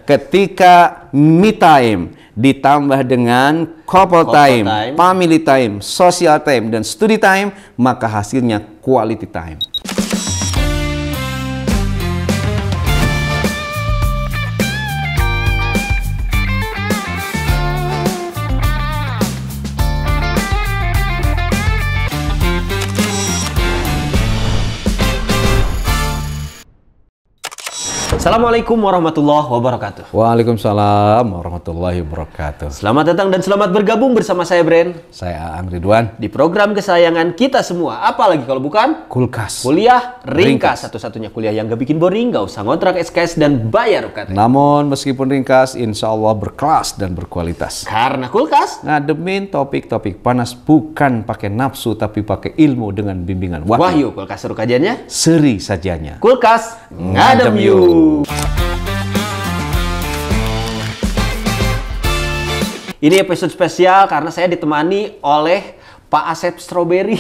Ketika me time ditambah dengan couple time, family time, social time, dan study time, maka hasilnya quality time. Assalamualaikum warahmatullahi wabarakatuh. Waalaikumsalam warahmatullahi wabarakatuh. Selamat datang dan selamat bergabung bersama saya Bren. Saya Aang Ridwan. Di program kesayangan kita semua. Apalagi kalau bukan Kulkas. Kuliah Ringkas. Satu-satunya kuliah yang gak bikin boring, gak usah ngontrak SKS dan bayar UKT. Namun meskipun ringkas, insya Allah berkelas dan berkualitas. Karena Kulkas ngademin topik-topik panas bukan pakai nafsu tapi pakai ilmu dengan bimbingan Wahyu. Kulkas seru kajiannya, seri sajanya. Kulkas ngadem yuk. Ini episode spesial karena saya ditemani oleh Pak Asep Strawberry.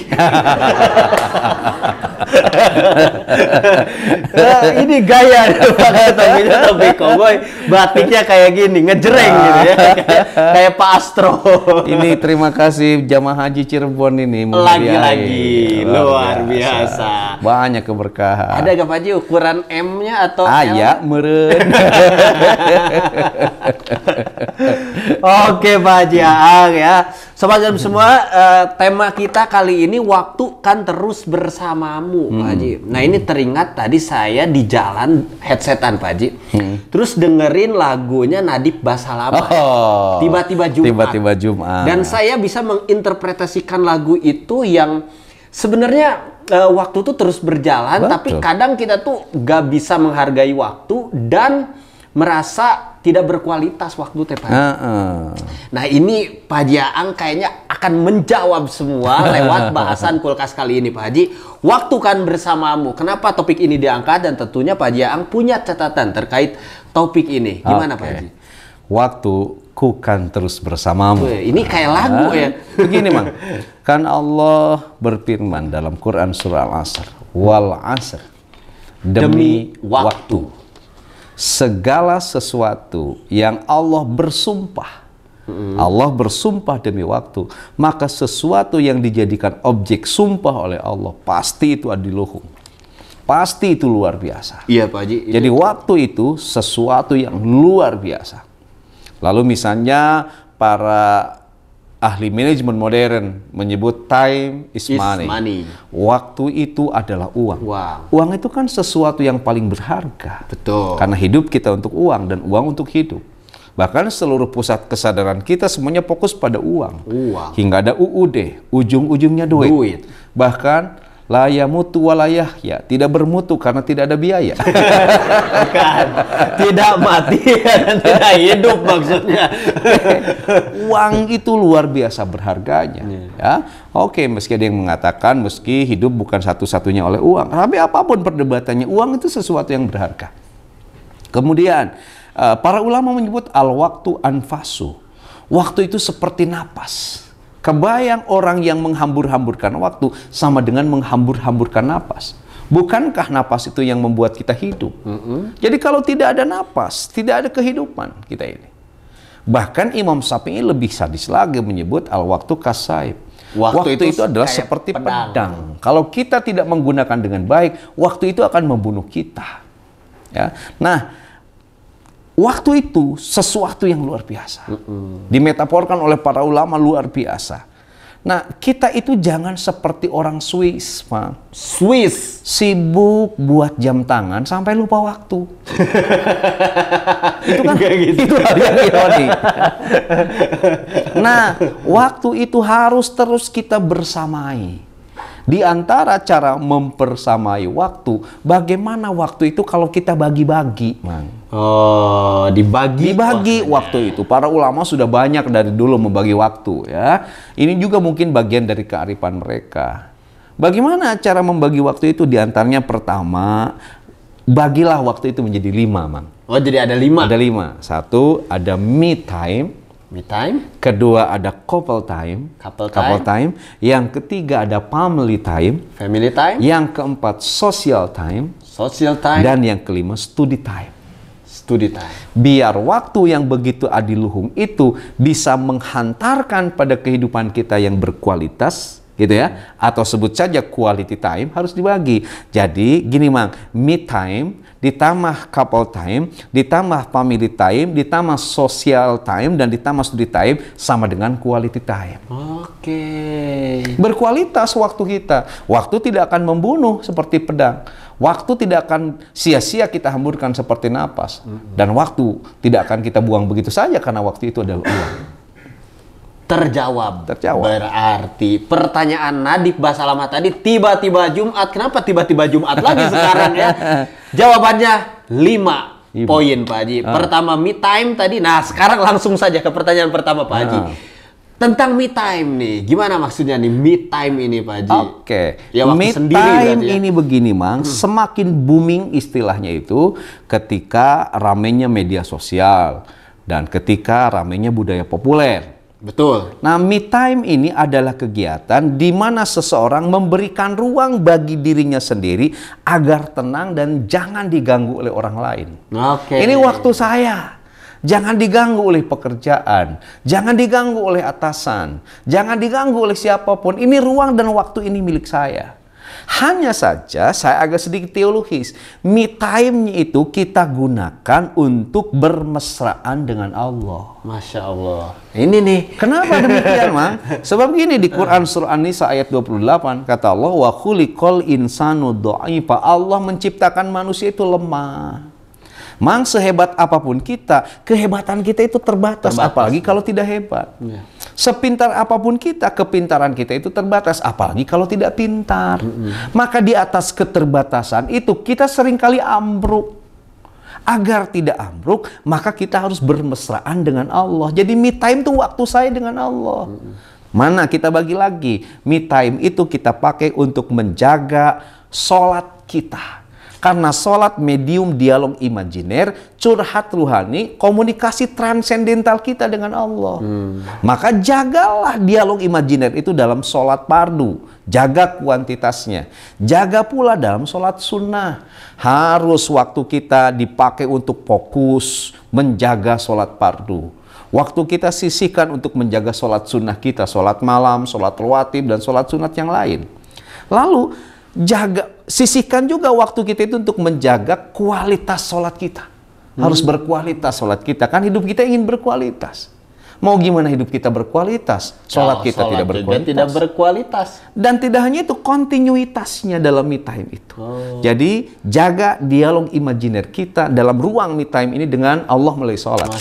Ini gaya tapi cowboy, batiknya kayak gini, ngejreng gitu ya. Kayak Pak Astro. Ini terima kasih jamaah haji Cirebon ini lagi-lagi luar biasa. Banyak keberkahan. Ada gak Pak Haji ukuran M-nya atau ya, meren. Oke Pak Haji Aang ya. Sobat Gem semua, tema kita kali ini waktu kan terus bersamamu Pak Haji. Nah ini teringat tadi saya di jalan headsetan Pak Haji. Terus dengerin lagunya Nadib Basalamah. Tiba-tiba Jumat. Tiba-tiba Jumat. Dan saya bisa menginterpretasikan lagu itu yang sebenarnya waktu itu terus berjalan. Betul. Tapi kadang kita tuh gak bisa menghargai waktu dan merasa tidak berkualitas waktu teh Pak. Nah ini Pak Haji Aang kayaknya akan menjawab semua lewat bahasan Kulkas kali ini Pak Haji. Waktu kan bersamamu. Kenapa topik ini diangkat dan tentunya Pak Haji Aang punya catatan terkait topik ini. Gimana Pak Haji? Waktu ku kan terus bersamamu. Ini kayak lagu ya. Begini Mang. Kan Allah berfirman dalam Quran surah Al-Asr. Wal asr. Demi waktu. Segala sesuatu yang Allah bersumpah, Allah bersumpah demi waktu, maka sesuatu yang dijadikan objek sumpah oleh Allah pasti itu adiluhung, pasti itu luar biasa. Iya Pak Haji. Jadi waktu itu sesuatu yang luar biasa. Lalu misalnya para ahli manajemen modern menyebut time is money. Waktu itu adalah uang. Uang itu kan sesuatu yang paling berharga. Betul. Karena hidup kita untuk uang dan uang untuk hidup. Bahkan seluruh pusat kesadaran kita semuanya fokus pada uang. Hingga ada UUD, ujung-ujungnya duit. Bahkan la yamutu wa la yahya, tidak bermutu karena tidak ada biaya. Bukan. Tidak mati dan tidak hidup maksudnya. Uang itu luar biasa berharganya. Ya. Oke, meski ada yang mengatakan meski hidup bukan satu-satunya oleh uang, tapi apapun perdebatannya, uang itu sesuatu yang berharga. Kemudian para ulama menyebut al-waktu anfasu. Waktu itu seperti napas. Kebayang orang yang menghambur-hamburkan waktu sama dengan menghambur-hamburkan napas. Bukankah napas itu yang membuat kita hidup? Jadi kalau tidak ada napas, tidak ada kehidupan kita ini. Bahkan Imam Syafi'i lebih sadis lagi menyebut al-waktu kasaib. Waktu itu adalah seperti pedang. Kalau kita tidak menggunakan dengan baik, waktu itu akan membunuh kita. Ya. Nah, waktu itu sesuatu yang luar biasa. Dimetaforkan oleh para ulama luar biasa. Nah, kita itu jangan seperti orang Swiss, Pak. Swiss sibuk buat jam tangan sampai lupa waktu. Itu kan gitu. Itu hal yang ironi. Nah, waktu itu harus terus kita bersamai. Di antara cara mempersamai waktu, bagaimana waktu itu kalau kita bagi-bagi, Mang? Dibagi waktu itu. Para ulama sudah banyak dari dulu membagi waktu, ya. Ini juga mungkin bagian dari kearifan mereka. Bagaimana cara membagi waktu itu? Di antaranya pertama, bagilah waktu itu menjadi 5, Mang. Oh, jadi ada 5? Ada 5. Satu, ada me time. Me time. Kedua ada couple time. Couple time. Yang ketiga ada family time. Family time. Yang keempat social time. Social time. Dan yang kelima study time. Study time. Biar waktu yang begitu adiluhung itu bisa menghantarkan pada kehidupan kita yang berkualitas, gitu ya, atau sebut saja quality time, harus dibagi. Jadi gini Mang, me time ditambah couple time, ditambah family time, ditambah social time, dan ditambah study time sama dengan quality time. Oke. Berkualitas waktu kita. Waktu tidak akan membunuh seperti pedang. Waktu tidak akan sia-sia kita hamburkan seperti napas. Dan waktu tidak akan kita buang begitu saja karena waktu itu adalah uang. Terjawab. Terjawab. Berarti pertanyaan Nadif Basalamah tadi tiba-tiba Jumat. Kenapa tiba-tiba Jumat lagi sekarang ya? Jawabannya 5 poin Pak Haji. Pertama me time tadi. Nah sekarang langsung saja ke pertanyaan pertama Pak Haji. Tentang me time nih, gimana maksudnya nih me time ini Pak Haji? Oke, ya, me time ini begini Mang, semakin booming istilahnya itu ketika ramenya media sosial dan ketika ramenya budaya populer. Betul. Nah, me time ini adalah kegiatan di mana seseorang memberikan ruang bagi dirinya sendiri agar tenang dan jangan diganggu oleh orang lain. Oke. Ini waktu saya. Jangan diganggu oleh pekerjaan, jangan diganggu oleh atasan, jangan diganggu oleh siapapun. Ini ruang dan waktu ini milik saya. Hanya saja saya agak sedikit teologis. Me time-nya itu kita gunakan untuk bermesraan dengan Allah. Masya Allah. Ini nih, kenapa demikian Mang? Sebab gini di Quran surah An-Nisa ayat 28 kata Allah, wa khuliqal insanu dha'ifa. Allah menciptakan manusia itu lemah. Mang, sehebat apapun kita, kehebatan kita itu terbatas. Apalagi kalau tidak hebat. Ya. Sepintar apapun kita, kepintaran kita itu terbatas. Apalagi kalau tidak pintar. Maka di atas keterbatasan itu kita seringkali ambruk. Agar tidak ambruk, maka kita harus bermesraan dengan Allah. Jadi me time itu waktu saya dengan Allah. Mana kita bagi lagi? Me time itu kita pakai untuk menjaga sholat kita. Karena sholat medium dialog imajiner, curhat ruhani, komunikasi transendental kita dengan Allah. Maka jagalah dialog imajiner itu dalam sholat fardu. Jaga kuantitasnya. Jaga pula dalam sholat sunnah. Harus waktu kita dipakai untuk fokus menjaga sholat fardu. Waktu kita sisihkan untuk menjaga sholat sunnah kita, sholat malam, sholat rawatib, dan sholat sunat yang lain. Lalu, sisihkan juga waktu kita itu untuk menjaga kualitas sholat kita. Harus berkualitas sholat kita. Kan hidup kita ingin berkualitas. Mau gimana hidup kita berkualitas? Sholat kita tidak berkualitas. Dan tidak hanya itu, kontinuitasnya dalam me time itu. Jadi jaga dialog imajiner kita dalam ruang me time ini dengan Allah melalui sholat.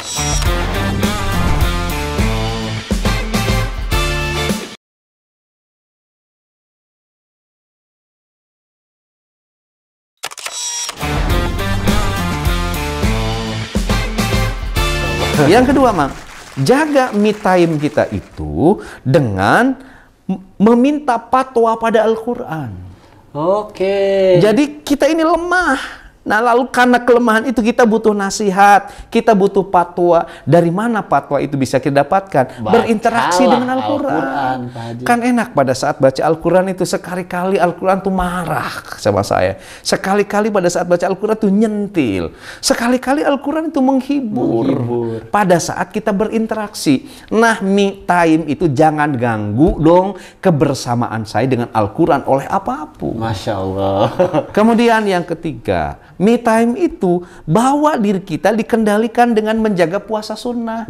Yang kedua, Mang, jaga me time kita itu dengan meminta fatwa pada Al-Quran. Oke. Jadi kita ini lemah. Nah, lalu karena kelemahan itu kita butuh nasihat, kita butuh fatwa. Dari mana fatwa itu bisa kita dapatkan? Berinteraksi dengan Al-Quran. Kan enak pada saat baca Al-Quran itu sekali-kali Al-Quran tuh marah sama saya. Sekali-kali pada saat baca Al-Quran tuh nyentil. Sekali-kali Al-Quran itu menghibur. Pada saat kita berinteraksi. Nah, me time itu jangan ganggu dong kebersamaan saya dengan Al-Quran oleh apapun. Masya Allah. Kemudian yang ketiga, me time itu bawa diri kita dikendalikan dengan menjaga puasa sunnah.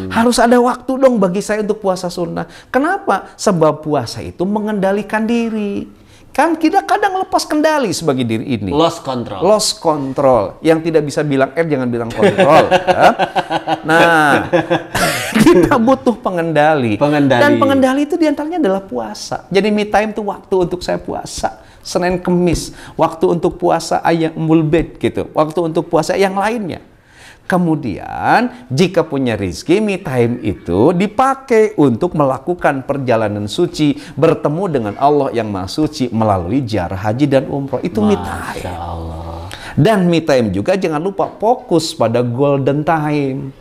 Harus ada waktu dong bagi saya untuk puasa sunnah. Kenapa? Sebab puasa itu mengendalikan diri. Kan kita kadang lepas kendali sebagai diri ini. Lost control. Lost control. Yang tidak bisa bilang jangan bilang kontrol. Ya? Nah, kita butuh pengendali. Dan pengendali itu diantaranya adalah puasa. Jadi me time itu waktu untuk saya puasa. Senin Kemis, waktu untuk puasa Ayyamul Bid gitu, waktu untuk puasa yang lainnya. Kemudian jika punya rezeki, me time itu dipakai untuk melakukan perjalanan suci, bertemu dengan Allah yang Maha Suci melalui ziarah haji dan umroh. Itu me time. Dan me time juga jangan lupa fokus pada golden time.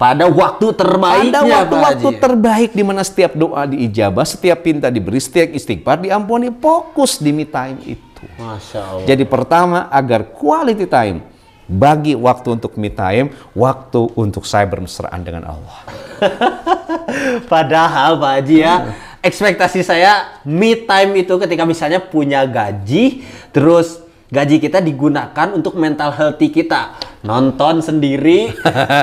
Pada waktu terbaiknya, pada waktu terbaik di mana setiap doa diijabah, setiap pinta diberi, setiap istighfar diampuni. Fokus di me time itu. Masya Allah. Jadi pertama, agar quality time bagi waktu untuk me time, waktu untuk saya bermesraan dengan Allah. Padahal Pak Haji ya, ekspektasi saya me time itu ketika misalnya punya gaji, terus gaji kita digunakan untuk mental healthy kita. Nonton sendiri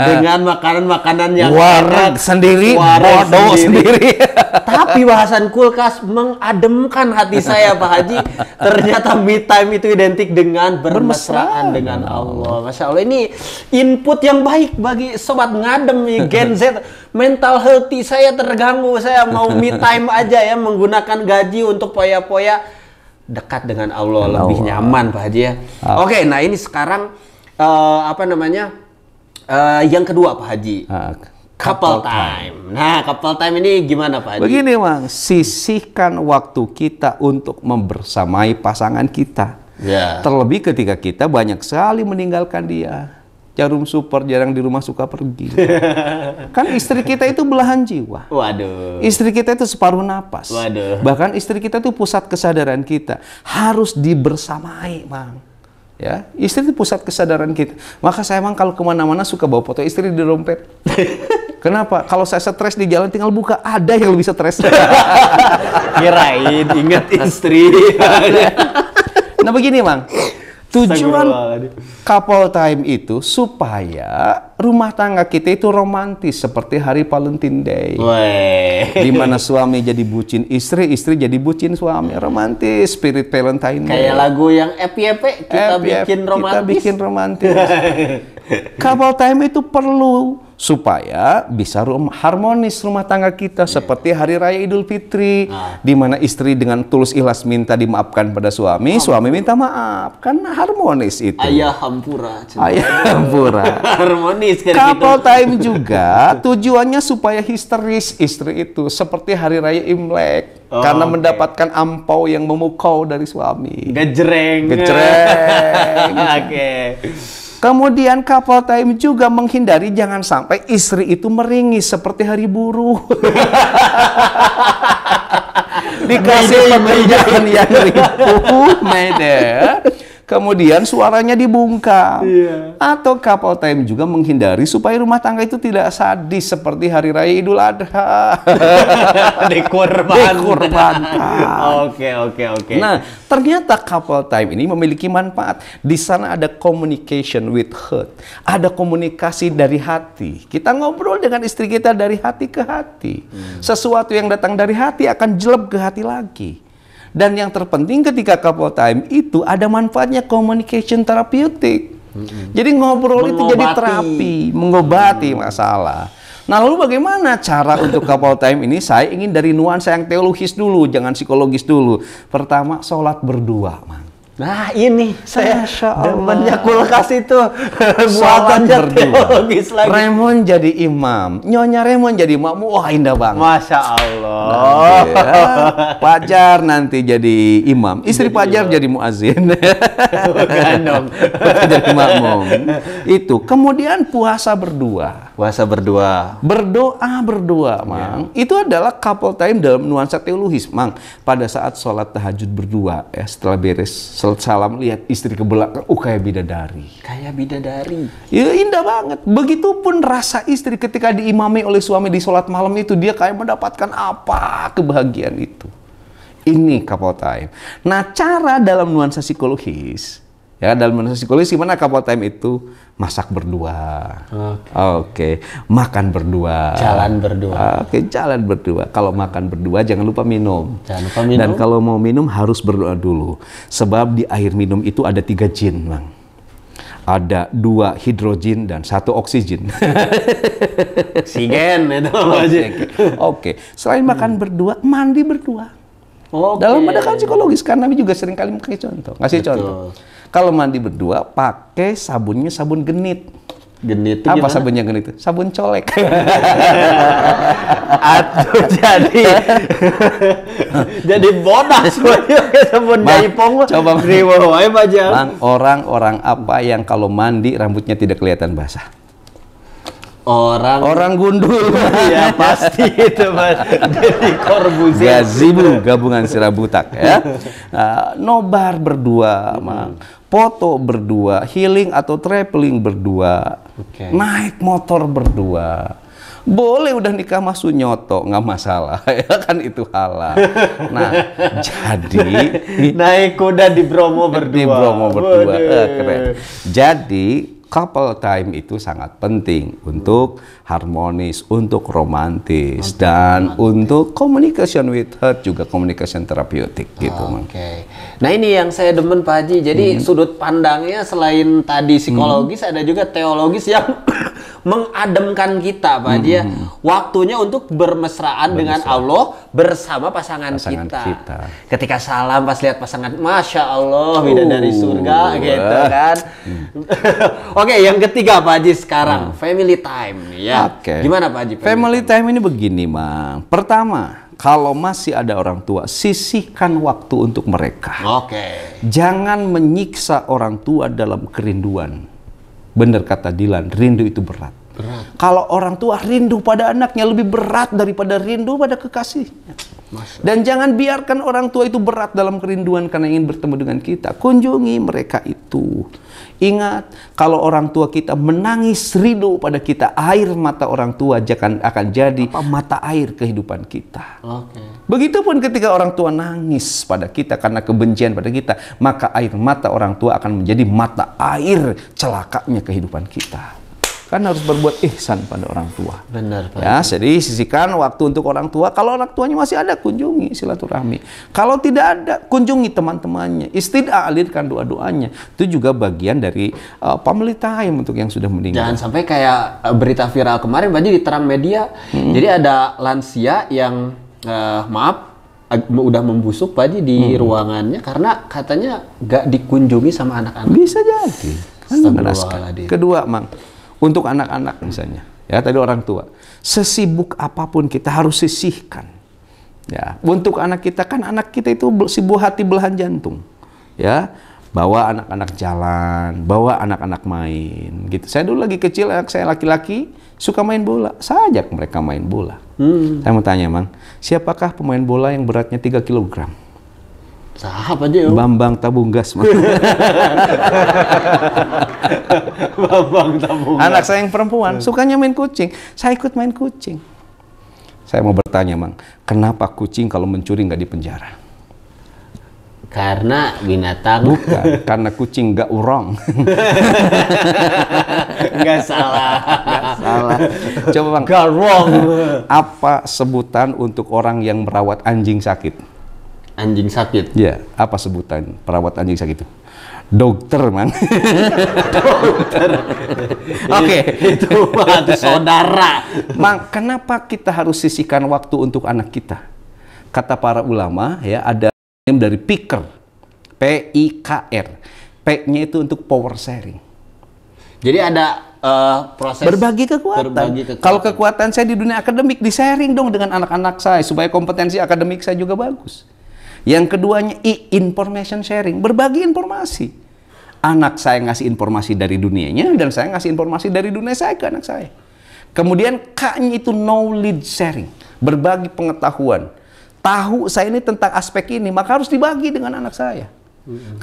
dengan makanan-makanan yang wareg sendiri, bodoh sendiri. Tapi bahasan kulkas mengademkan hati saya Pak Haji. Ternyata me time itu identik dengan bermesraan dengan Allah. Masya Allah, ini input yang baik bagi sobat ngadem nih, Gen Z. Mental healthy saya terganggu, saya mau me time aja ya, menggunakan gaji untuk poya-poya dekat dengan Allah, lebih nyaman Pak Haji ya. Oke, nah ini sekarang yang kedua Pak Haji, couple time. Nah, couple time ini gimana Pak Haji? Begini Bang, sisihkan waktu kita untuk membersamai pasangan kita. Terlebih ketika kita banyak sekali meninggalkan dia. Jarum super jarang di rumah suka pergi. Kan istri kita itu belahan jiwa. Waduh. Istri kita itu separuh napas. Waduh. Bahkan istri kita itu pusat kesadaran kita. Harus dibersamai Bang. Ya, istri itu pusat kesadaran kita. Maka saya emang kalau kemana-mana suka bawa foto istri di dompet. Kenapa? Kalau saya stres di jalan tinggal buka, ada yang lebih stres. Kirain ingat istri. Nah begini Bang, tujuan couple time itu supaya rumah tangga kita itu romantis seperti hari Valentine Day. Di mana suami jadi bucin istri, istri jadi bucin suami. Romantis, spirit Valentine Day. Kayak lagu yang FYP, kita bikin romantis. Kita bikin romantis. Couple time itu perlu supaya bisa harmonis rumah tangga kita seperti hari raya Idul Fitri, di mana istri dengan tulus ikhlas minta dimaafkan pada suami, suami minta maaf, kan harmonis itu. Ayah hampura. Ayah hampura. Harmonis kan couple time juga tujuannya supaya histeris istri itu seperti hari raya Imlek. Karena mendapatkan ampau yang memukau dari suami. Gejreng. Oke. Kemudian couple time juga menghindari jangan sampai istri itu meringis seperti hari buruh. Dikasih pekerjaan yang ripuh, kemudian suaranya dibungkam. Atau couple time juga menghindari supaya rumah tangga itu tidak sadis seperti hari raya Idul Adha. Dikorbankan. Oke. Nah, ternyata couple time ini memiliki manfaat. Di sana ada communication with heart. Ada komunikasi dari hati. Kita ngobrol dengan istri kita dari hati ke hati. Sesuatu yang datang dari hati akan jeleb ke hati lagi. Dan yang terpenting ketika couple time itu ada manfaatnya communication therapeutic. Jadi ngobrol itu jadi terapi, mengobati masalah. Nah lalu bagaimana cara untuk couple time ini? Saya ingin dari nuansa yang teologis dulu, jangan psikologis dulu. Pertama, sholat berdua, Mang. Nah ini saya demennya kulkas itu buatannya teologis lagi. Raymond jadi imam, Nyonya Raymond jadi makmum, wah indah banget. Masya Allah. Nanti, ya, Pajar nanti jadi imam, istri Pajar jadi muazin. Bukan dong. Jadi makmum. Itu. Kemudian puasa berdua. Puasa berdua. Berdoa berdua, Mang. Itu adalah couple time dalam nuansa teologis, Mang. Pada saat sholat tahajud berdua, ya setelah beres salam lihat istri ke belakang, kayak bidadari. Kayak bidadari. Ya indah banget. Begitupun rasa istri ketika diimami oleh suami di sholat malam itu, dia kayak mendapatkan apa kebahagiaan itu. Ini couple time. Nah, cara dalam nuansa psikologis, ya dalam nuansa psikologis gimana couple time itu? Masak berdua. Oke. Makan berdua. Jalan berdua. Oke, jalan berdua. Kalau makan berdua jangan lupa minum. Jangan lupa minum. Dan kalau mau minum harus berdoa dulu. Sebab di air minum itu ada 3 jin, Bang. Ada 2 hidrogen dan 1 oksigen. Oksigen itu. Oke. Selain makan berdua, mandi berdua. Dalam pendekatan psikologis, kan Nabi juga sering kali ngasih contoh. Kalau mandi berdua, pakai sabunnya sabun genit. Genit itu apa gimana? sabunnya genit itu? Sabun colek. Aduh, jadi bodas sabun jaipong. Coba Bang, orang-orang apa yang kalau mandi rambutnya tidak kelihatan basah? Orang gundul. ya pasti itu Mas. Deddy Corbuzier. Gazibu, gabungan sirabutak ya. Nobar berdua, Mang. Foto berdua, healing atau traveling berdua. Naik motor berdua. Boleh udah nikah sama Sunyoto, nggak masalah, ya kan itu halal. Nah, jadi naik kuda di Bromo berdua. Di Bromo berdua, keren. Jadi couple time itu sangat penting untuk harmonis, untuk romantis, dan untuk communication with heart, juga communication terapeutik gitu. Oke. Nah ini yang saya demen Pak Haji. Jadi sudut pandangnya selain tadi psikologis, ada juga teologis yang mengademkan kita Pak Haji ya. Waktunya untuk bermesraan dengan Allah bersama pasangan kita. Ketika salam pas lihat pasangan, Masya Allah, bidadari surga gitu kan. Oke, yang ketiga Pak Haji sekarang, family time ya. Gimana Pak Haji? Family time ini begini, Mang. Pertama, kalau masih ada orang tua, sisihkan waktu untuk mereka. Jangan menyiksa orang tua dalam kerinduan. Benar kata Dilan, rindu itu berat. Kalau orang tua rindu pada anaknya lebih berat daripada rindu pada kekasihnya. Dan jangan biarkan orang tua itu berat dalam kerinduan karena ingin bertemu dengan kita. Kunjungi mereka itu. Ingat, kalau orang tua kita menangis rindu pada kita, air mata orang tua akan jadi mata air kehidupan kita. Begitupun ketika orang tua nangis pada kita karena kebencian pada kita, maka air mata orang tua akan menjadi mata air celakanya kehidupan kita. Kan harus berbuat ihsan pada orang tua. Benar, Pak. Ya, jadi sisihkan waktu untuk orang tua. Kalau orang tuanya masih ada, kunjungi, silaturahmi. Kalau tidak ada, kunjungi teman-temannya. Istidah, alirkan doa-doanya. Itu juga bagian dari family time untuk yang sudah meninggal. Jangan sampai kayak berita viral kemarin, Pak Haji, di terang media. Jadi ada lansia yang udah membusuk Pak Haji di ruangannya karena katanya nggak dikunjungi sama anak-anak. Bisa jadi. Kedua, Mang. Untuk anak-anak misalnya, ya tadi orang tua, sesibuk apapun kita harus sisihkan. Ya, untuk anak kita kan anak kita itu sibuk hati belahan jantung, ya, bawa anak-anak jalan, bawa anak-anak main, gitu. Saya dulu lagi kecil, anak saya laki-laki suka main bola, saya ajak mereka main bola. Saya mau tanya, Mang, siapakah pemain bola yang beratnya 3 kg? Siapa aja? Bambang Tabunggas, Mang. Bambang Tabunggas. Anak saya yang perempuan sukanya main kucing. Saya ikut main kucing. Saya mau bertanya, Mang, kenapa kucing kalau mencuri nggak dipenjara? Karena binatang. Bukan, karena kucing nggak urong. Nggak salah. Coba, Bang. Nggak wrong. Apa sebutan untuk orang yang merawat anjing sakit? Anjing sakit? Ya, apa sebutan perawat anjing sakit itu? Dokter, Mang. Dokter. Oke, itu saudara. Mang, kenapa kita harus sisihkan waktu untuk anak kita? Kata para ulama, ya, ada dari PIKR. P-I-K-R. P-nya itu untuk power sharing. Jadi ada proses berbagi kekuatan. Kalau kekuatan saya di dunia akademik, di-sharing dong dengan anak-anak saya supaya kompetensi akademik saya juga bagus. Yang keduanya information sharing, berbagi informasi. Anak saya ngasih informasi dari dunianya dan saya ngasih informasi dari dunia saya ke anak saya. Kemudian K-nya itu knowledge sharing, berbagi pengetahuan. Tahu saya ini tentang aspek ini, maka harus dibagi dengan anak saya.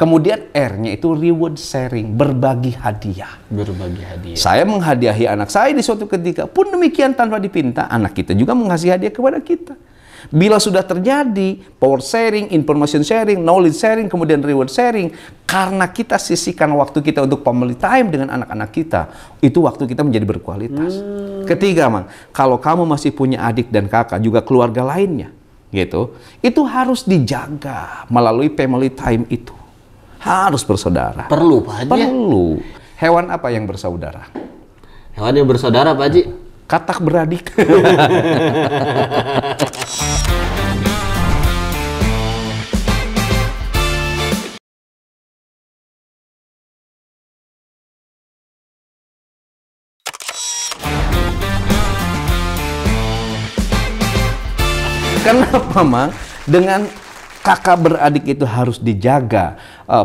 Kemudian R-nya itu reward sharing, berbagi hadiah. Berbagi hadiah. Saya menghadiahi anak saya di suatu ketika, pun demikian tanpa dipinta, anak kita juga mengasih hadiah kepada kita. Bila sudah terjadi power sharing, information sharing, knowledge sharing, kemudian reward sharing, karena kita sisihkan waktu kita untuk family time dengan anak-anak kita, itu waktu kita menjadi berkualitas. Ketiga, Mang, kalau kamu masih punya adik dan kakak, juga keluarga lainnya, gitu, itu harus dijaga melalui family time itu. Harus bersaudara. Perlu, Pak Haji. Perlu. Hewan apa yang bersaudara? Hewan yang bersaudara, Pak Haji? Katak beradik. Kenapa, Mang? Dengan kakak beradik itu harus dijaga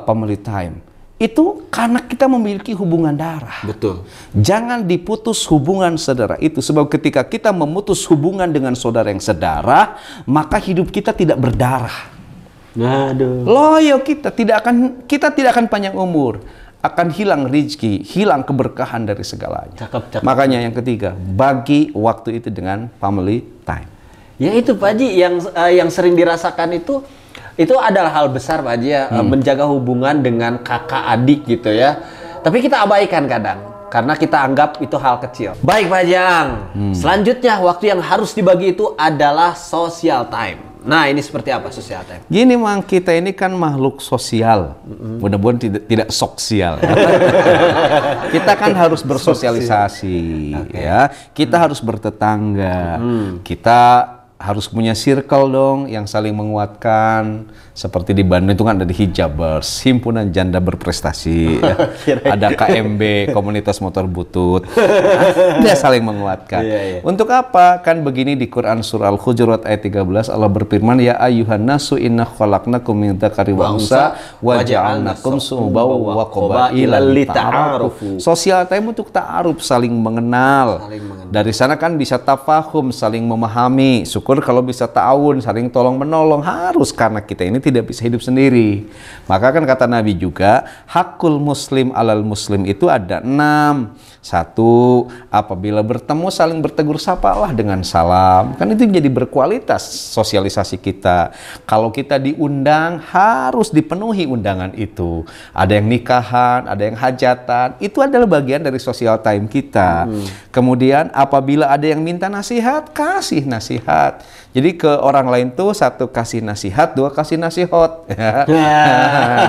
family time. itu karena kita memiliki hubungan darah. Betul. Jangan diputus hubungan saudara itu, sebab ketika kita memutus hubungan dengan saudara yang sedarah, maka hidup kita tidak berdarah. Aduh. Loyo kita tidak akan panjang umur, akan hilang rezeki, hilang keberkahan dari segalanya. Cakep. Makanya yang ketiga, bagi waktu itu dengan family time. Ya itu Pak Haji yang sering dirasakan itu adalah hal besar Pak Haji ya, menjaga hubungan dengan kakak adik gitu ya. Tapi kita abaikan kadang karena kita anggap itu hal kecil. Baik Pak Haji Ang, selanjutnya waktu yang harus dibagi itu adalah social time. Nah, ini seperti apa social time? Gini Mang, kita ini kan makhluk sosial. Mudah-mudahan tidak sosial. Kita kan harus bersosialisasi, ya. Kita harus bertetangga. Kita harus punya circle dong yang saling menguatkan. Seperti di Bandung itu kan ada di Hijabers, Himpunan Janda Berprestasi. Ya. Ada KMB, Komunitas Motor Butut. Dia saling menguatkan. Untuk apa? Kan begini di Quran surah Al-Hujurat ayat 13 Allah berfirman, ya ayyuhan nasu inna khalaqnakum min dzakari wa unsa wa ja'alnakum syu'uban wa qabaila lita'arufu. Sosial time untuk ta'aruf, saling mengenal. Dari sana kan bisa tafahum, saling memahami. Syukur kalau bisa ta'awun, saling tolong menolong. Harus, karena kita ini tidak bisa hidup sendiri. Maka kan kata Nabi juga, hakul muslim alal muslim itu ada 6. 1, apabila bertemu saling bertegur sapalah dengan salam. Kan itu jadi berkualitas sosialisasi kita. Kalau kita diundang, harus dipenuhi undangan itu. Ada yang nikahan, ada yang hajatan. Itu adalah bagian dari social time kita. Kemudian apabila ada yang minta nasihat, kasih nasihat. Jadi ke orang lain tuh 1 kasih nasihat, 2 kasih nasihat.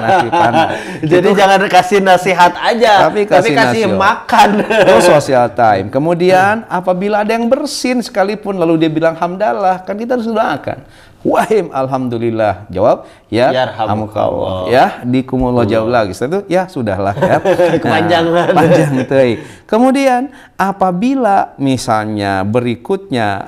Nasi panas. Jadi itu, jangan kasih nasihat aja, tapi kasih makan. Itu social time. Kemudian apabila ada yang bersin sekalipun lalu dia bilang hamdalah, kan kita harus doakan. Wahim alhamdulillah. Jawab ya yarhamukallah. Ya dikumullah jawab lagi. Setelah itu ya sudahlah ya. Kepanjangan. Panjang itu. Kemudian apabila misalnya berikutnya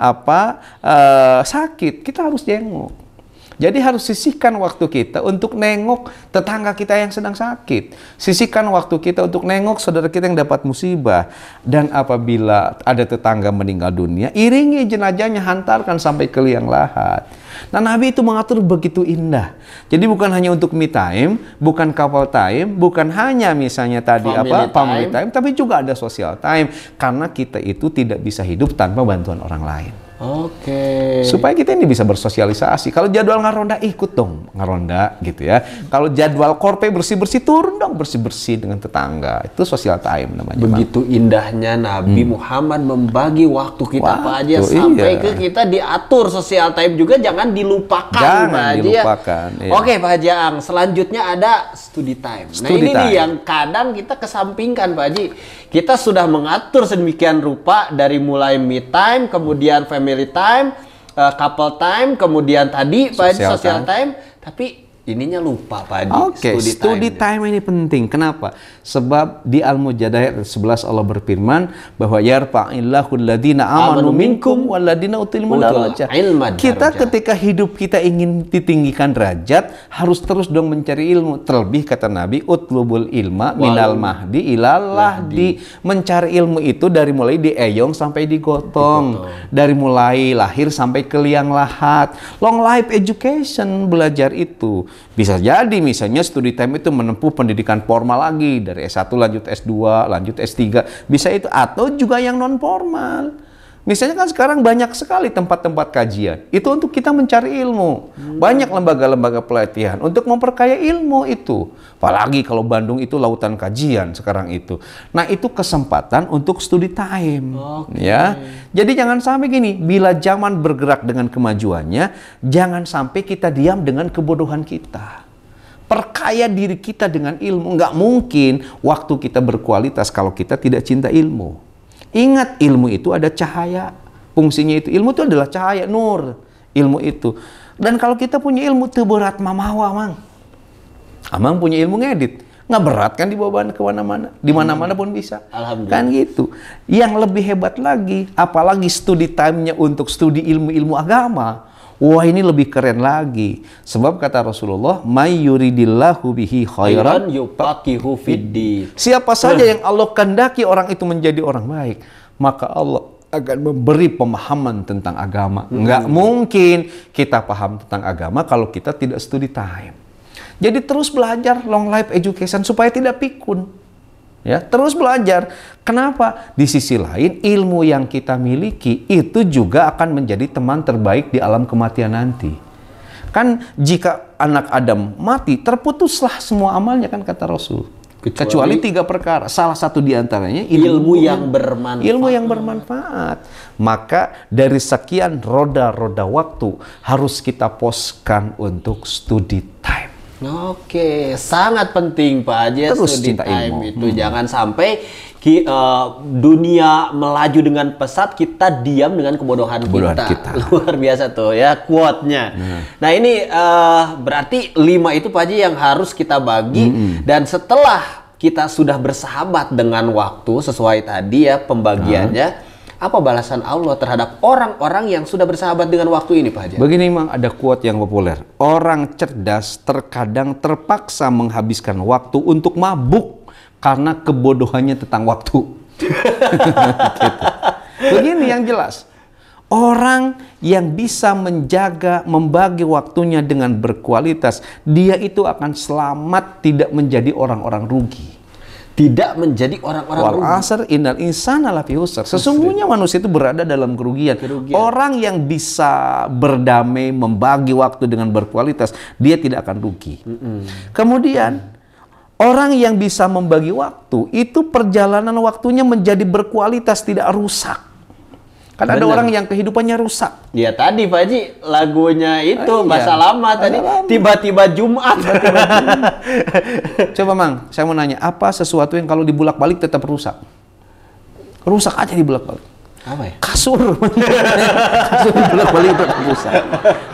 sakit, kita harus jenguk. Jadi harus sisihkan waktu kita untuk nengok tetangga kita yang sedang sakit. Sisihkan waktu kita untuk nengok saudara kita yang dapat musibah. Dan apabila ada tetangga meninggal dunia, iringi jenazahnya, hantarkan sampai ke liang lahat. Nah, Nabi itu mengatur begitu indah. Jadi bukan hanya untuk me time, bukan couple time, bukan hanya misalnya tadi family time, tapi juga ada social time. Karena kita itu tidak bisa hidup tanpa bantuan orang lain. Oke. Supaya kita ini bisa bersosialisasi. Kalau jadwal ngaronda, ikut dong ngaronda gitu ya. Kalau jadwal korpe bersih-bersih, turun dong bersih-bersih dengan tetangga. Itu social time namanya. Begitu indahnya Nabi Muhammad membagi waktu kita Pak Haji, sampai ke kita diatur social time juga, jangan dilupakan. Jangan dilupakan. Iya. Oke Pak Haji Ang, selanjutnya ada study time. Nah ini nih yang kadang kita kesampingkan Pak Haji. Kita sudah mengatur sedemikian rupa dari mulai me time, kemudian family time, couple time, kemudian tadi social time, tapi ininya lupa Pak Haji. Oke, study time ini penting. Kenapa? Sebab di Al-Mujadalah ayat 11 Allah berfirman bahwa yarfa'illahu alladziina aamanu minkum walladziina utul ilma. Kita ketika hidup kita ingin ditinggikan derajat, harus terus dong mencari ilmu. Terlebih kata Nabi, utlubul ilma minal mahdi ilal lahdi. Mencari ilmu itu dari mulai dieyong sampai digotong. Dari mulai lahir sampai ke liang lahat. Long life education, belajar itu. Bisa jadi misalnya study time itu menempuh pendidikan formal lagi, dari S1 lanjut S2, lanjut S3, bisa itu, atau juga yang non formal. Misalnya kan sekarang banyak sekali tempat-tempat kajian, itu untuk kita mencari ilmu. Banyak lembaga-lembaga pelatihan untuk memperkaya ilmu itu. Apalagi kalau Bandung itu lautan kajian sekarang itu. Nah itu kesempatan untuk study time. Ya. Jadi jangan sampai gini, bila zaman bergerak dengan kemajuannya, jangan sampai kita diam dengan kebodohan kita. Perkaya diri kita dengan ilmu. Nggak mungkin waktu kita berkualitas kalau kita tidak cinta ilmu. Ingat, ilmu itu ada cahaya. Fungsinya itu, ilmu itu adalah cahaya, nur. Ilmu itu. Dan kalau kita punya ilmu, itu berat mamawa, Mang. Amang punya ilmu ngedit. Nggak berat kan dibawa ke mana-mana. Di mana-mana pun bisa. Alhamdulillah. Kan gitu. Yang lebih hebat lagi, apalagi studi time-nya untuk studi ilmu-ilmu agama. Wah, ini lebih keren lagi. Sebab kata Rasulullah, "May yuridillahu bihi khairan yufaqihu fiddin." Siapa saja yang Allah kehendaki orang itu menjadi orang baik, maka Allah akan memberi pemahaman tentang agama. Nggak mungkin kita paham tentang agama kalau kita tidak study time. Jadi terus belajar long life education supaya tidak pikun. Ya, terus belajar. Kenapa? Di sisi lain, ilmu yang kita miliki itu juga akan menjadi teman terbaik di alam kematian nanti. Kan jika anak Adam mati, terputuslah semua amalnya, kan kata Rasul. Kecuali 3 perkara. Salah satu di antaranya ilmu yang bermanfaat. Ilmu yang bermanfaat. Maka dari sekian roda-roda waktu harus kita poskan untuk study time. Oke, sangat penting Pak Haji, terus study cinta time ilmu. itu. Jangan sampai dunia melaju dengan pesat, kita diam dengan kebodohan kita. Luar biasa tuh ya quote-nya. Nah ini berarti 5 itu Pak Haji yang harus kita bagi. Dan setelah kita sudah bersahabat dengan waktu sesuai tadi ya pembagiannya, apa balasan Allah terhadap orang-orang yang sudah bersahabat dengan waktu ini, Pak Haji? Begini, memang ada quote yang populer. Orang cerdas terkadang terpaksa menghabiskan waktu untuk mabuk karena kebodohannya tentang waktu. Gitu. Begini yang jelas. Orang yang bisa menjaga, membagi waktunya dengan berkualitas, dia itu akan selamat, tidak menjadi orang-orang rugi. Tidak menjadi orang-orang rugi. Wal asr innal insana lafi khusr. Sesungguhnya manusia itu berada dalam kerugian. Orang yang bisa berdamai, membagi waktu dengan berkualitas, dia tidak akan rugi. Kemudian orang yang bisa membagi waktu, itu perjalanan waktunya menjadi berkualitas, tidak rusak. Kan ada orang yang kehidupannya rusak. Ya tadi Pak Haji, lagunya itu masa lama tadi, tiba-tiba Jumat. Coba Mang, saya mau nanya, apa sesuatu yang kalau dibulak-balik tetap rusak? Rusak aja dibulak-balik. Apa ya? Kasur. Kasur dibulak-balik tetap rusak.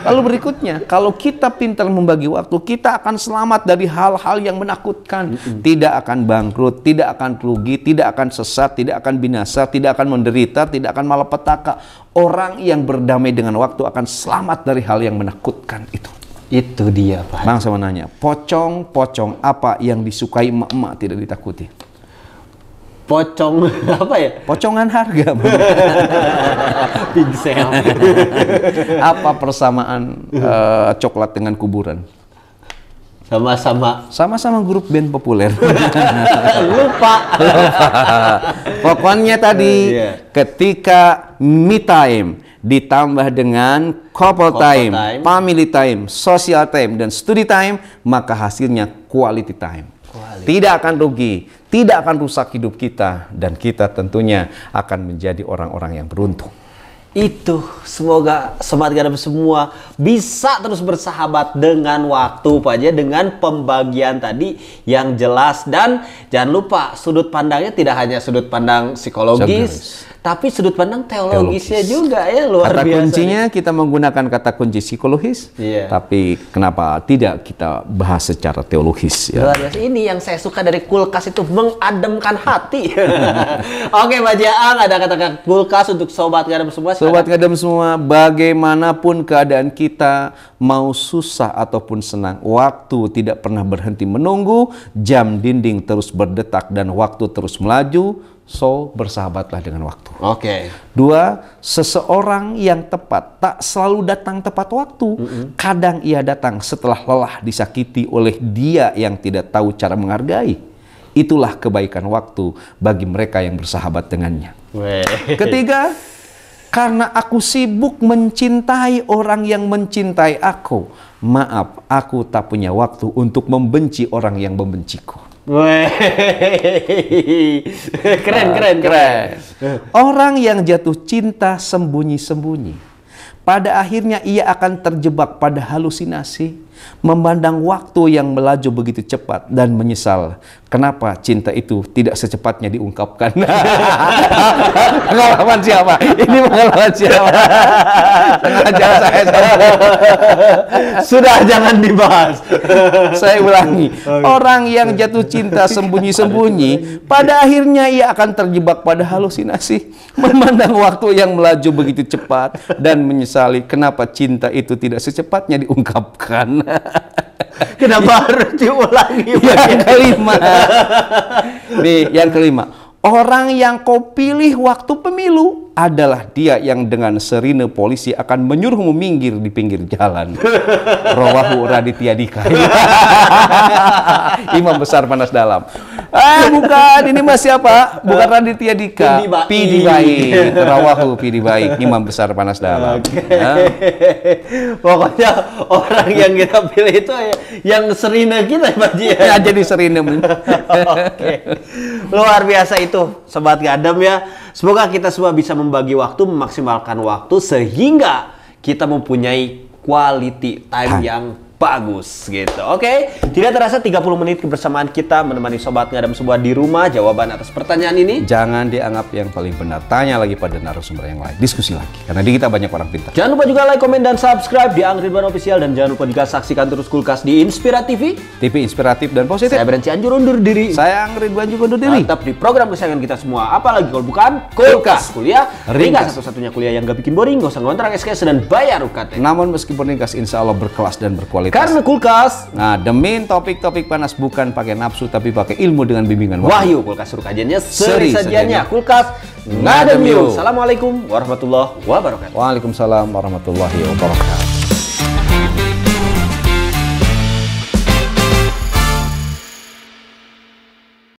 Lalu berikutnya, kalau kita pintar membagi waktu, kita akan selamat dari hal-hal yang menakutkan. Tidak akan bangkrut, tidak akan rugi, tidak akan sesat, tidak akan binasa, tidak akan menderita, tidak akan malapetaka. Orang yang berdamai dengan waktu akan selamat dari hal yang menakutkan itu. Itu dia Pak. Bang, saya mau nanya, pocong apa yang disukai emak-emak tidak ditakuti? Pocong apa ya? Pocongan harga. Pingsel. Apa persamaan coklat dengan kuburan? Sama-sama grup band populer. Lupa. Pokoknya tadi ketika me time ditambah dengan couple time, family time, social time, dan study time, maka hasilnya quality time. Tidak akan rugi, tidak akan rusak hidup kita, dan kita tentunya akan menjadi orang-orang yang beruntung. Itu semoga Sobat Gadam semua bisa terus bersahabat dengan waktu Pak Haji, dengan pembagian tadi yang jelas. Dan jangan lupa sudut pandangnya tidak hanya sudut pandang psikologis, tapi sudut pandang teologisnya juga ya, luar biasa. Kata kuncinya kita menggunakan kata kunci psikologis, tapi kenapa tidak kita bahas secara teologis ya? Luar biasa. Ini yang saya suka dari kulkas, itu mengademkan hati. Oke Pak Jaang, ada kata-kata kulkas untuk Sobat Gadam semua. Sobat Gadam semua, bagaimanapun keadaan kita, mau susah ataupun senang, waktu tidak pernah berhenti menunggu, jam dinding terus berdetak dan waktu terus melaju. So, bersahabatlah dengan waktu. Dua, seseorang yang tepat tak selalu datang tepat waktu. Kadang ia datang setelah lelah disakiti oleh dia yang tidak tahu cara menghargai. Itulah kebaikan waktu bagi mereka yang bersahabat dengannya. Ketiga, karena aku sibuk mencintai orang yang mencintai aku, maaf, aku tak punya waktu untuk membenci orang yang membenciku. Keren. Orang yang jatuh cinta sembunyi-sembunyi, pada akhirnya ia akan terjebak pada halusinasi, memandang waktu yang melaju begitu cepat dan menyesal kenapa cinta itu tidak secepatnya diungkapkan. Pengalaman siapa? Ini pengalaman siapa? Sengaja saya sudah jangan dibahas. Saya ulangi, orang yang jatuh cinta sembunyi-sembunyi, pada akhirnya ia akan terjebak pada halusinasi, memandang waktu yang melaju begitu cepat dan menyesal menyesali kenapa cinta itu tidak secepatnya diungkapkan. Kenapa harus diulangi? Yang kelima. Nih, yang kelima. Orang yang kau pilih waktu pemilu adalah dia yang dengan sirine polisi akan menyuruhmu minggir di pinggir jalan. Rawahu Raditya Dika. Imam besar panas dalam. Bukan, ini Mas siapa? Bukan Raditya Dika. Pidi Baik. Rawahu Pidi Baik. Imam besar panas dalam. Pokoknya orang yang kita pilih itu yang sirine kita, Pak Ji. Ya, jadi sirine. Oke. Luar biasa itu, Sobat Gadam ya. Semoga kita semua bisa membagi waktu, memaksimalkan waktu sehingga kita mempunyai quality time yang bagus gitu. Oke, tidak terasa 30 menit kebersamaan kita menemani Sobat Gadam semua di rumah. Jawaban atas pertanyaan ini jangan dianggap yang paling benar. Tanya lagi pada narasumber yang lain. Diskusi lagi. Karena di kita banyak orang pintar. Jangan lupa juga like, komen, dan subscribe di Ang Ridwan Official. Dan jangan lupa juga saksikan terus Kulkas di Inspira TV. TV inspiratif dan positif. Saya Beren Cianjur undur diri. Saya Ang Ridwan juga undur diri. Tetap di program kesayangan kita semua. Apalagi kalau bukan Kulkas. Kuliah ringkas, satu-satunya kuliah yang gak bikin boring. Gak usah ngontrak SKS dan bayar UKT. Namun meskipun ringkas, insya Allah berkelas dan berkualitas. Karena Kulkas ngademin topik-topik panas bukan pakai nafsu tapi pakai ilmu dengan bimbingan wahyu. Kulkas suruh kajiannya seri sajiannya. Kulkas ngadem yuk. Assalamualaikum warahmatullahi wabarakatuh. Waalaikumsalam warahmatullahi wabarakatuh.